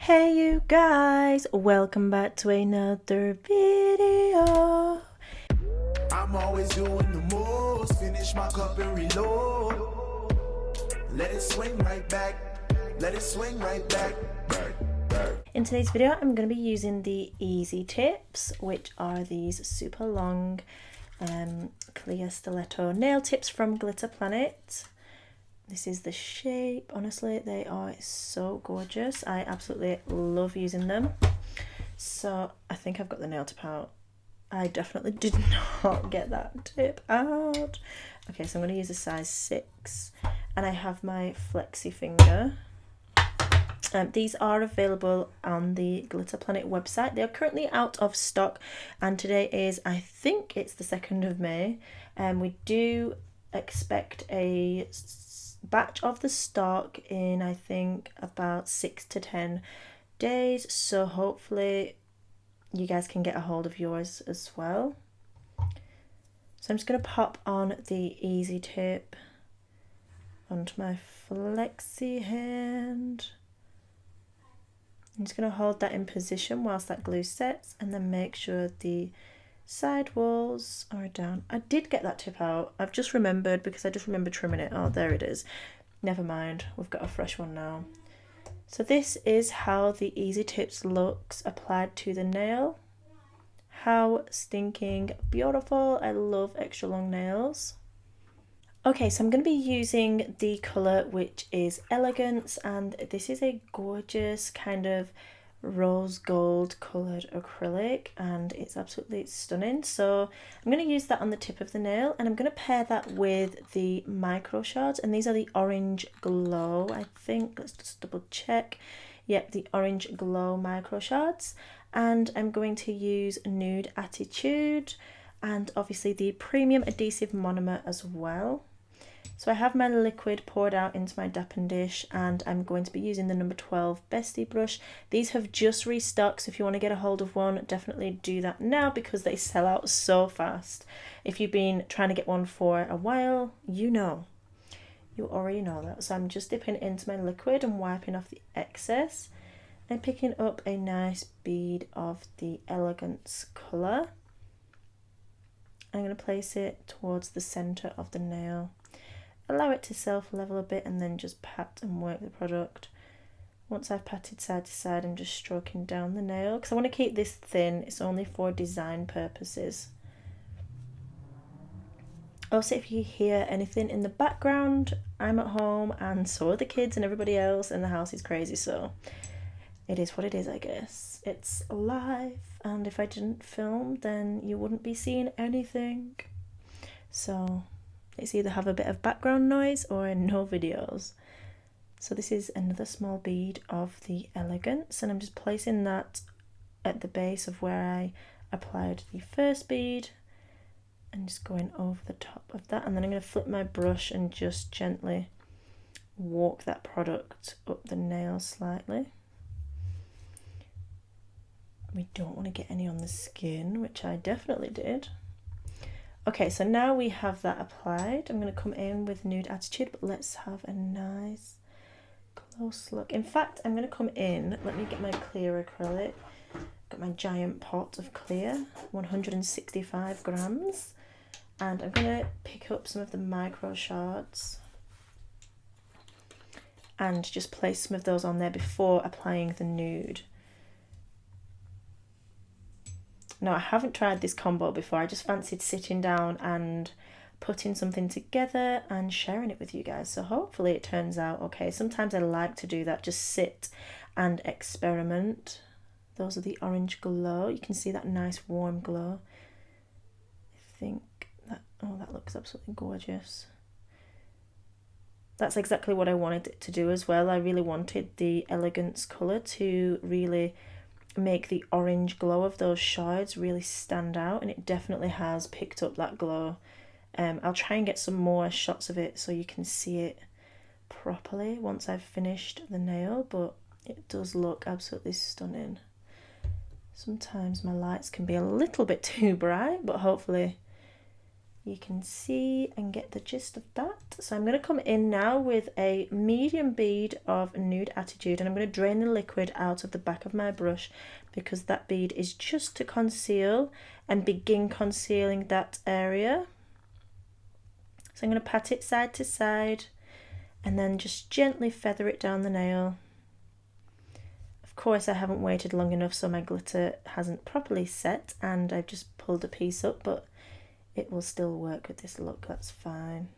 Hey you guys, welcome back to another video. I'm always doing the most, finish my cup and reload. Let it swing right back, let it swing right back. In today's video, I'm going to be using the Easy Tips, which are these super long clear stiletto nail tips from Glitter Planet. This is the shape. Honestly, they are so gorgeous. I absolutely love using them. So I think I've got the nail tip out. I definitely did not get that tip out. Okay, so I'm going to use a size 6 and I have my flexi finger. These are available on the Glitter Planet website. They are currently out of stock and today is, I think it's the 2nd of May. We do expect a batch of the stock in, I think, about 6 to 10 days. So hopefully you guys can get a hold of yours as well. So I'm just going to pop on the Easy Tip onto my flexi hand. I'm just going to hold that in position whilst that glue sets and then make sure the side walls are down. I did get that tip out. I've just remembered because I just remember trimming it. Oh, there it is. Never mind. We've got a fresh one now. So this is how the Easy Tips looks applied to the nail. How stinking beautiful. I love extra long nails. Okay, so I'm going to be using the colour which is Elegance, and this is a gorgeous kind of rose gold coloured acrylic and it's absolutely stunning. So I'm going to use that on the tip of the nail and I'm going to pair that with the micro shards, and these are the Orange Glow, I think. Let's just double check. Yep, the Orange Glow micro shards. And I'm going to use Nude Attitude and obviously the premium adhesive monomer as well. So I have my liquid poured out into my dappen dish and I'm going to be using the number 12 Bestie brush. These have just restocked, so if you want to get a hold of one, definitely do that now because they sell out so fast. If you've been trying to get one for a while, you already know that. So I'm just dipping it into my liquid and wiping off the excess and picking up a nice bead of the Elegance colour. I'm going to place it towards the centre of the nail. Allow it to self-level a bit and then just pat and work the product. Once I've patted side to side, I'm just stroking down the nail because I want to keep this thin. It's only for design purposes. Also, if you hear anything in the background, I'm at home and so are the kids and everybody else and the house is crazy, so it is what it is, I guess. It's live, and if I didn't film, then you wouldn't be seeing anything. So it's either have a bit of background noise or no videos. So this is another small bead of the Elegance, and I'm just placing that at the base of where I applied the first bead and just going over the top of that. And then I'm going to flip my brush and just gently walk that product up the nail slightly. We don't want to get any on the skin, which I definitely did. Okay, so now we have that applied. I'm going to come in with Nude Attitude, but let's have a nice close look. In fact, I'm going to come in, let me get my clear acrylic. Got my giant pot of clear, 165 grams. And I'm going to pick up some of the micro shards and just place some of those on there before applying the nude. Now, I haven't tried this combo before. I just fancied sitting down and putting something together and sharing it with you guys. So hopefully it turns out okay. Sometimes I like to do that, just sit and experiment. Those are the Orange Glow. You can see that nice warm glow. I think that, oh, that looks absolutely gorgeous. That's exactly what I wanted it to do as well. I really wanted the Elegance colour to really make the orange glow of those shards really stand out, and it definitely has picked up that glow. I'll try and get some more shots of it so you can see it properly once I've finished the nail, but it does look absolutely stunning. Sometimes my lights can be a little bit too bright, but hopefully You can see and get the gist of that. So I'm going to come in now with a medium bead of Nude Attitude, and I'm going to drain the liquid out of the back of my brush because that bead is just to conceal and begin concealing that area. So I'm going to pat it side to side and then just gently feather it down the nail. Of course, I haven't waited long enough, so my glitter hasn't properly set and I've just pulled a piece up, but it will still work with this look, that's fine.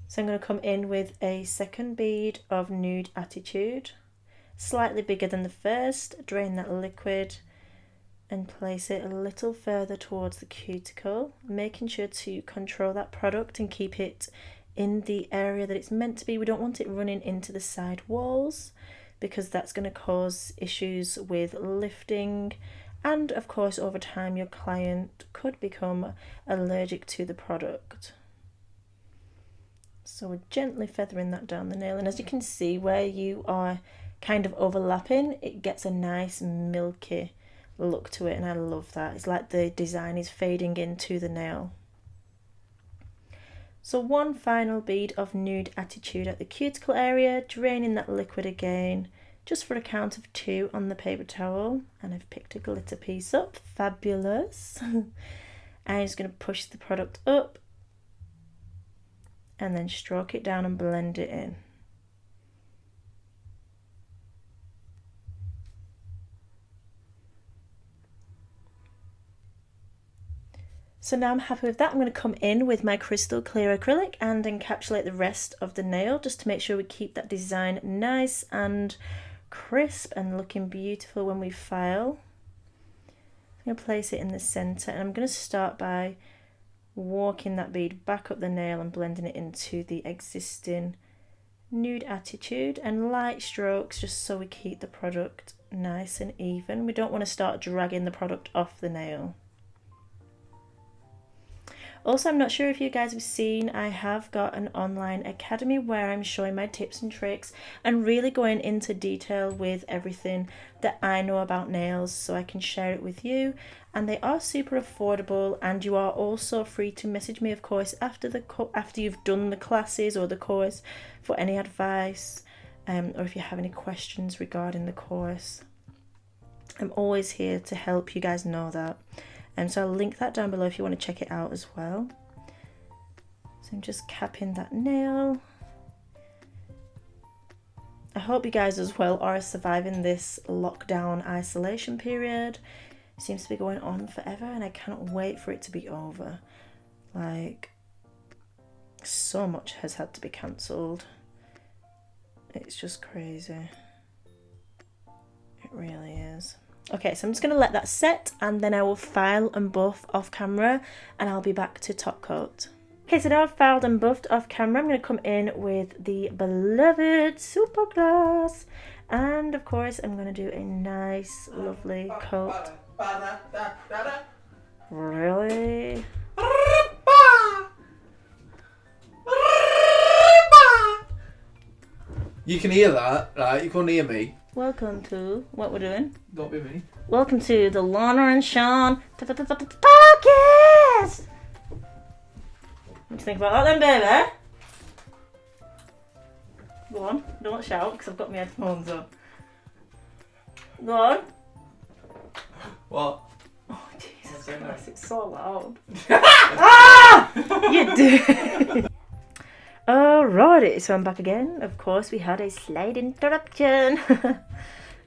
So I'm going to come in with a second bead of Nude Attitude, slightly bigger than the first, drain that liquid and place it a little further towards the cuticle, making sure to control that product and keep it in the area that it's meant to be. We don't want it running into the side walls because that's going to cause issues with lifting, and of course over time your client could become allergic to the product. So we're gently feathering that down the nail, and as you can see where you are kind of overlapping, it gets a nice milky look to it, and I love that. It's like the design is fading into the nail. So one final bead of Nude Attitude at the cuticle area, draining that liquid again, just for a count of 2 on the paper towel, and I've picked a glitter piece up, fabulous. I'm just going to push the product up and then stroke it down and blend it in. So now I'm happy with that. I'm going to come in with my crystal clear acrylic and encapsulate the rest of the nail just to make sure we keep that design nice and crisp and looking beautiful when we file. I'm going to place it in the center, and I'm going to start by walking that bead back up the nail and blending it into the existing Nude Attitude, and light strokes just so we keep the product nice and even. We don't want to start dragging the product off the nail. Also, I'm not sure if you guys have seen, I have got an online academy where I'm showing my tips and tricks and really going into detail with everything that I know about nails so I can share it with you. And they are super affordable, and you are also free to message me, of course, after you've done the classes or the course for any advice, or if you have any questions regarding the course. I'm always here to help, you guys know that. So I'll link that down below if you want to check it out as well. So I'm just capping that nail. I hope you guys as well are surviving this lockdown isolation period. It seems to be going on forever, and I cannot wait for it to be over. Like, so much has had to be cancelled. It's just crazy. It really is. Okay, so I'm just going to let that set, and then I will file and buff off camera, and I'll be back to top coat. Okay, so now I've filed and buffed off camera, I'm going to come in with the beloved Super Gloss, and of course I'm going to do a nice, lovely coat. Really? You can hear that, right? You can't hear me. Welcome to what we're doing. Don't be me. Welcome to the Lana and Sean podcast. What do you think about that then, baby? Go on, don't shout because I've got my headphones on. Go on. What? Oh, Jesus Christ, it's so loud. Ah! You do. Alrighty, so I'm back again. Of course, we had a slight interruption.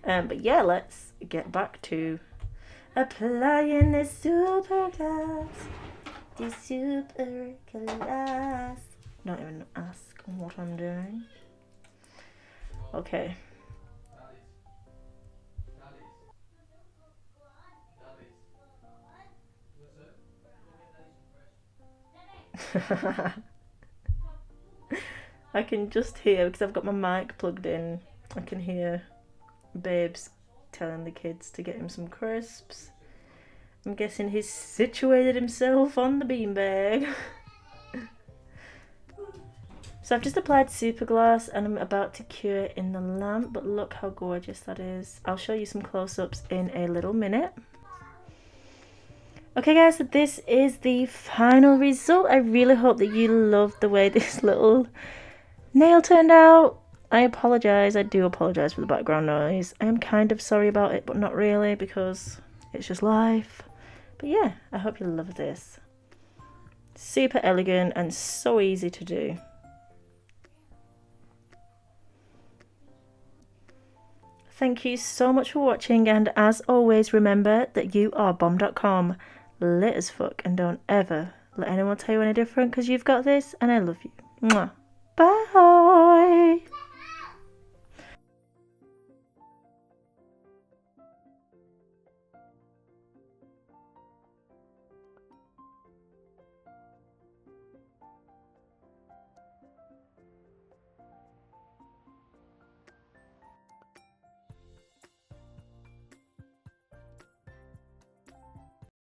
But yeah, let's get back to applying the super glass. The super glass. Don't even ask what I'm doing. Okay. I can just hear, because I've got my mic plugged in, I can hear Babes telling the kids to get him some crisps. I'm guessing he's situated himself on the beanbag. So I've just applied super gloss and I'm about to cure it in the lamp, but look how gorgeous that is. I'll show you some close-ups in a little minute. Okay guys, so this is the final result. I really hope that you loved the way this little nail turned out. I apologise, I do apologise for the background noise. I am kind of sorry about it, but not really, because it's just life. But yeah, I hope you love this. Super elegant and so easy to do. Thank you so much for watching, and as always, remember that you are bomb.com. Lit as fuck, and don't ever let anyone tell you any different, because you've got this and I love you. Mwah. Bye.